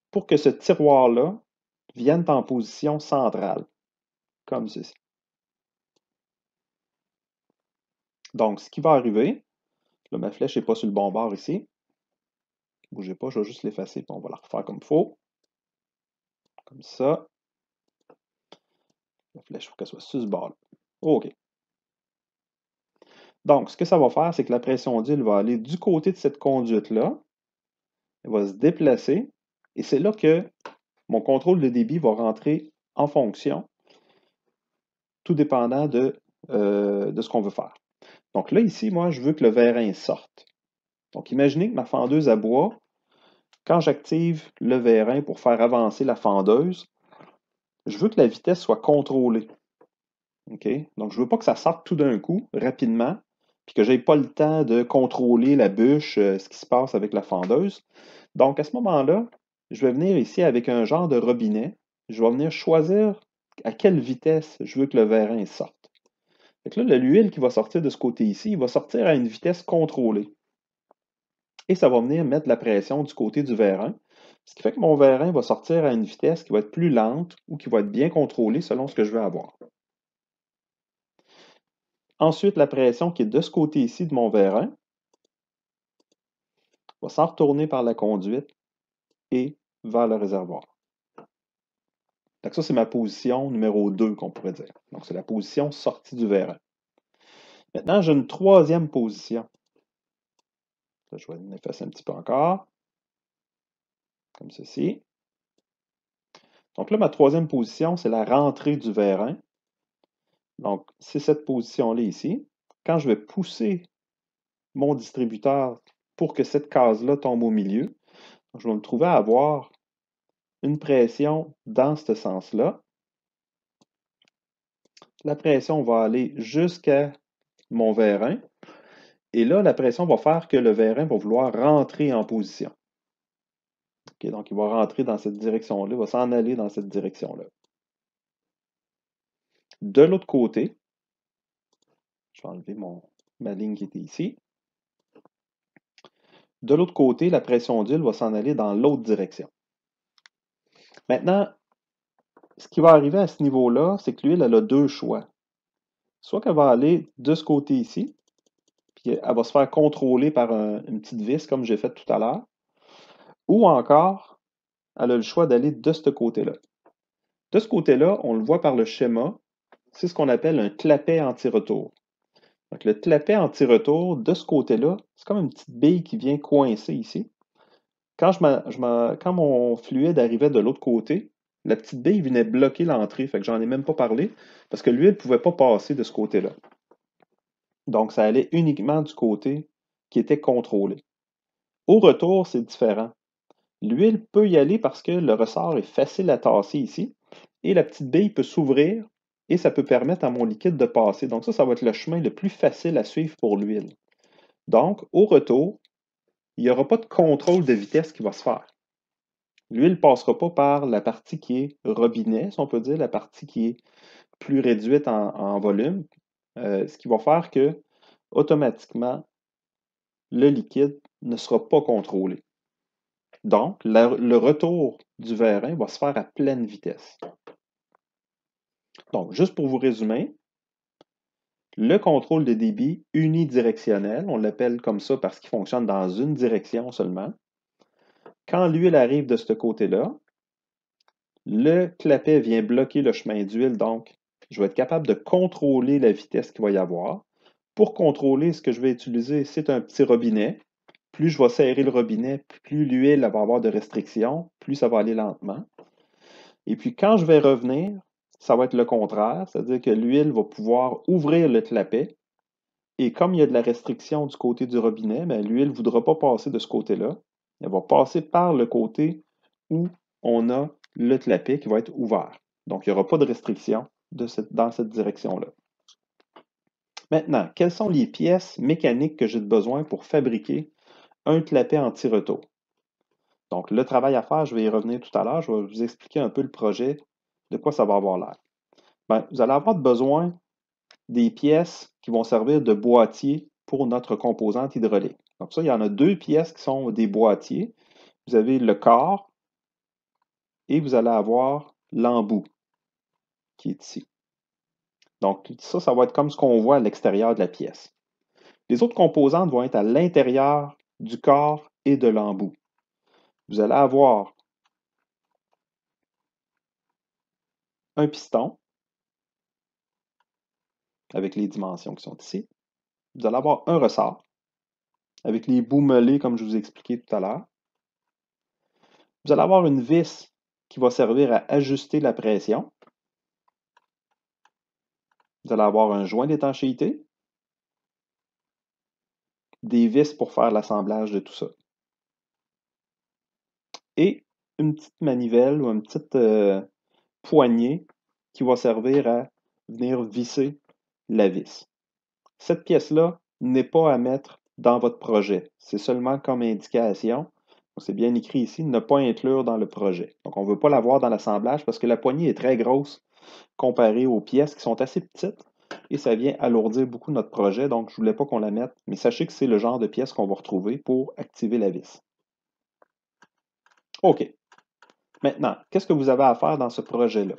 S1: pour que ce tiroir-là vienne en position centrale, comme ceci. Donc, ce qui va arriver, là, ma flèche n'est pas sur le bon bord ici, Bougez pas, je vais juste l'effacer, puis on va la refaire comme il faut. Comme ça. La flèche, il faut qu'elle soit sur ce bord-là. OK. Donc, ce que ça va faire, c'est que la pression d'huile va aller du côté de cette conduite-là. Elle va se déplacer. Et c'est là que mon contrôle de débit va rentrer en fonction, tout dépendant de ce qu'on veut faire. Donc là, ici, moi, je veux que le vérin sorte. Donc, imaginez que ma fendeuse à bois, quand j'active le vérin pour faire avancer la fendeuse, je veux que la vitesse soit contrôlée. OK? Donc, je ne veux pas que ça sorte tout d'un coup, rapidement, puis que je n'aie pas le temps de contrôler la bûche, ce qui se passe avec la fendeuse. Donc, à ce moment-là, je vais venir ici avec un genre de robinet. Je vais venir choisir à quelle vitesse je veux que le vérin sorte. Donc là, l'huile qui va sortir de ce côté ici, il va sortir à une vitesse contrôlée. Et ça va venir mettre la pression du côté du vérin, ce qui fait que mon vérin va sortir à une vitesse qui va être plus lente ou qui va être bien contrôlée selon ce que je veux avoir. Ensuite, la pression qui est de ce côté ici de mon vérin va s'en retourner par la conduite et vers le réservoir. Donc ça, c'est ma position numéro 2 qu'on pourrait dire. Donc, c'est la position sortie du vérin. Maintenant, j'ai une troisième position. Là, je vais l'effacer un petit peu encore. Comme ceci. Donc là, ma troisième position, c'est la rentrée du vérin. Donc, c'est cette position-là ici. Quand je vais pousser mon distributeur pour que cette case-là tombe au milieu, je vais me trouver à avoir une pression dans ce sens-là. La pression va aller jusqu'à mon vérin. Et là, la pression va faire que le vérin va vouloir rentrer en position. Okay, donc, il va rentrer dans cette direction-là, il va s'en aller dans cette direction-là. De l'autre côté, je vais enlever ma ligne qui était ici. De l'autre côté, la pression d'huile va s'en aller dans l'autre direction. Maintenant, ce qui va arriver à ce niveau-là, c'est que l'huile, elle a deux choix. Soit qu'elle va aller de ce côté ici, puis elle va se faire contrôler par une petite vis, comme j'ai fait tout à l'heure, ou encore, elle a le choix d'aller de ce côté-là. De ce côté-là, on le voit par le schéma, c'est ce qu'on appelle un clapet anti-retour. Donc, le clapet anti-retour, de ce côté-là, c'est comme une petite bille qui vient coincer ici. Quand mon fluide arrivait de l'autre côté, la petite bille venait bloquer l'entrée, fait que j'en ai même pas parlé, parce que l'huile ne pouvait pas passer de ce côté-là. Donc, ça allait uniquement du côté qui était contrôlé. Au retour, c'est différent. L'huile peut y aller parce que le ressort est facile à tasser ici, et la petite bille peut s'ouvrir, et ça peut permettre à mon liquide de passer. Donc ça va être le chemin le plus facile à suivre pour l'huile. Donc, au retour, il n'y aura pas de contrôle de vitesse qui va se faire. L'huile ne passera pas par la partie qui est robinet, si on peut dire, la partie qui est plus réduite en volume, ce qui va faire que, automatiquement, le liquide ne sera pas contrôlé. Donc, le retour du vérin va se faire à pleine vitesse. Donc, juste pour vous résumer, le contrôle de débit unidirectionnel, on l'appelle comme ça parce qu'il fonctionne dans une direction seulement. Quand l'huile arrive de ce côté-là, le clapet vient bloquer le chemin d'huile, donc je vais être capable de contrôler la vitesse qu'il va y avoir. Pour contrôler, ce que je vais utiliser, c'est un petit robinet. Plus je vais serrer le robinet, plus l'huile va avoir de restrictions, plus ça va aller lentement. Et puis quand je vais revenir, ça va être le contraire, c'est-à-dire que l'huile va pouvoir ouvrir le clapet. Et comme il y a de la restriction du côté du robinet, l'huile ne voudra pas passer de ce côté-là. Elle va passer par le côté où on a le clapet qui va être ouvert. Donc, il n'y aura pas de restriction dans cette direction-là. Maintenant, quelles sont les pièces mécaniques que j'ai besoin pour fabriquer un clapet anti-retour? Donc, le travail à faire, je vais y revenir tout à l'heure. Je vais vous expliquer un peu le projet, de quoi ça va avoir l'air. Vous allez avoir besoin des pièces qui vont servir de boîtier pour notre composante hydraulique. Donc ça, il y en a deux pièces qui sont des boîtiers. Vous avez le corps et vous allez avoir l'embout qui est ici. Donc ça va être comme ce qu'on voit à l'extérieur de la pièce. Les autres composantes vont être à l'intérieur du corps et de l'embout. Vous allez avoir un piston avec les dimensions qui sont ici. Vous allez avoir un ressort avec les bouts meulés comme je vous ai expliqué tout à l'heure. Vous allez avoir une vis qui va servir à ajuster la pression. Vous allez avoir un joint d'étanchéité, des vis pour faire l'assemblage de tout ça. Et une petite manivelle ou une petite poignée qui va servir à venir visser la vis. Cette pièce-là n'est pas à mettre dans votre projet. C'est seulement comme indication. C'est bien écrit ici, ne pas inclure dans le projet. Donc, on ne veut pas l'avoir dans l'assemblage parce que la poignée est très grosse comparée aux pièces qui sont assez petites et ça vient alourdir beaucoup notre projet. Donc, je ne voulais pas qu'on la mette, mais sachez que c'est le genre de pièce qu'on va retrouver pour activer la vis. OK. Maintenant, qu'est-ce que vous avez à faire dans ce projet-là?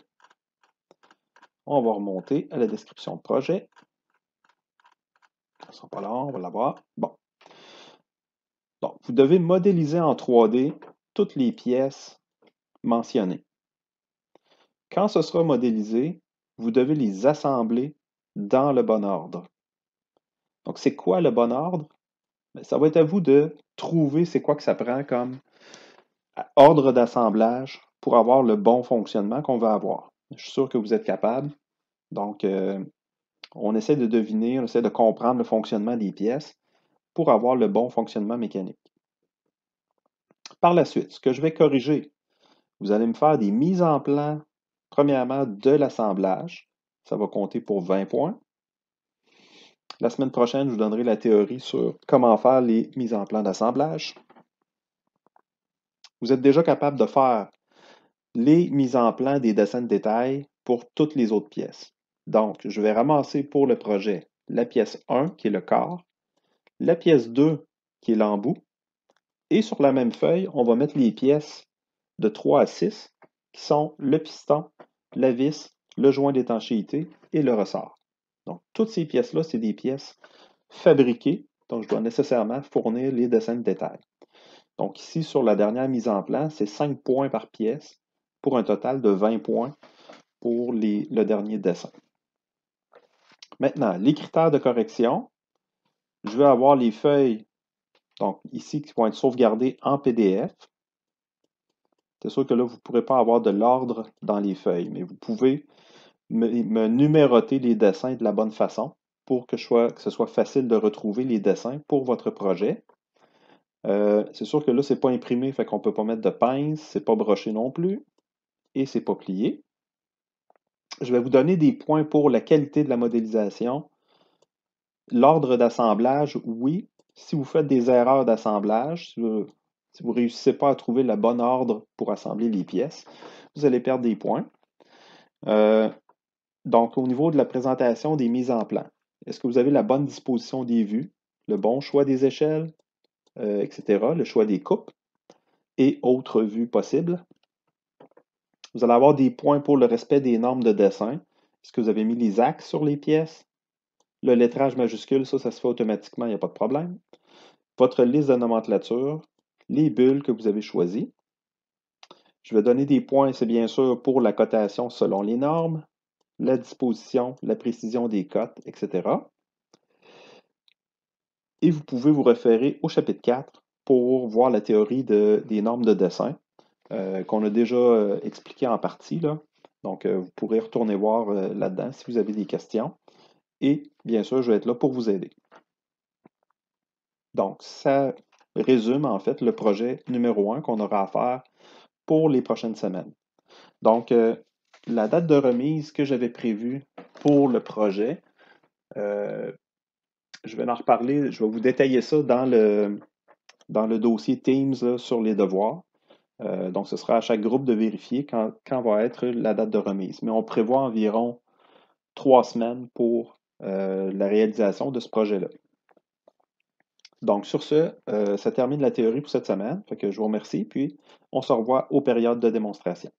S1: On va remonter à la description de projet. Ça ne sera pas long, on va l'avoir. Bon. Donc, vous devez modéliser en 3D toutes les pièces mentionnées. Quand ce sera modélisé, vous devez les assembler dans le bon ordre. Donc, c'est quoi le bon ordre? Bien, ça va être à vous de trouver c'est quoi que ça prend comme ordre d'assemblage pour avoir le bon fonctionnement qu'on va avoir. Je suis sûr que vous êtes capable. Donc, on essaie de deviner, on essaie de comprendre le fonctionnement des pièces pour avoir le bon fonctionnement mécanique. Par la suite, ce que je vais corriger, vous allez me faire des mises en plan, premièrement, de l'assemblage. Ça va compter pour 20 points. La semaine prochaine, je vous donnerai la théorie sur comment faire les mises en plan d'assemblage. Vous êtes déjà capable de faire les mises en plan des dessins de détail pour toutes les autres pièces. Donc, je vais ramasser pour le projet la pièce 1, qui est le corps, la pièce 2, qui est l'embout, et sur la même feuille, on va mettre les pièces de 3 à 6, qui sont le piston, la vis, le joint d'étanchéité et le ressort. Donc, toutes ces pièces-là, c'est des pièces fabriquées, donc je dois nécessairement fournir les dessins de détail. Donc ici, sur la dernière mise en plan, c'est 5 points par pièce pour un total de 20 points pour le dernier dessin. Maintenant, les critères de correction. Je vais avoir les feuilles, donc ici, qui vont être sauvegardées en PDF. C'est sûr que là, vous ne pourrez pas avoir de l'ordre dans les feuilles, mais vous pouvez me numéroter les dessins de la bonne façon pour que ce soit facile de retrouver les dessins pour votre projet. C'est sûr que là, ce n'est pas imprimé, fait qu'on ne peut pas mettre de pince, ce n'est pas broché non plus, et ce n'est pas plié. Je vais vous donner des points pour la qualité de la modélisation. L'ordre d'assemblage, oui. Si vous faites des erreurs d'assemblage, si vous ne réussissez pas à trouver le bon ordre pour assembler les pièces, vous allez perdre des points. Donc, au niveau de la présentation des mises en plan, est-ce que vous avez la bonne disposition des vues, le bon choix des échelles, etc., le choix des coupes et autres vues possibles? Vous allez avoir des points pour le respect des normes de dessin. Est-ce que vous avez mis les axes sur les pièces? Le lettrage majuscule, ça se fait automatiquement, il n'y a pas de problème. Votre liste de nomenclature, les bulles que vous avez choisies. Je vais donner des points, c'est bien sûr pour la cotation selon les normes, la disposition, la précision des cotes, etc. Et vous pouvez vous référer au chapitre 4 pour voir la théorie des normes de dessin qu'on a déjà expliqué en partie, là. Donc, vous pourrez retourner voir là-dedans si vous avez des questions. Et bien sûr, je vais être là pour vous aider. Donc, ça résume en fait le projet numéro 1 qu'on aura à faire pour les prochaines semaines. Donc, la date de remise que j'avais prévue pour le projet, je vais en reparler, je vais vous détailler ça dans le dossier Teams là, sur les devoirs. Donc, ce sera à chaque groupe de vérifier quand va être la date de remise. Mais on prévoit environ 3 semaines pour la réalisation de ce projet-là. Donc, sur ce, ça termine la théorie pour cette semaine. Fait que je vous remercie, puis on se revoit aux périodes de démonstration.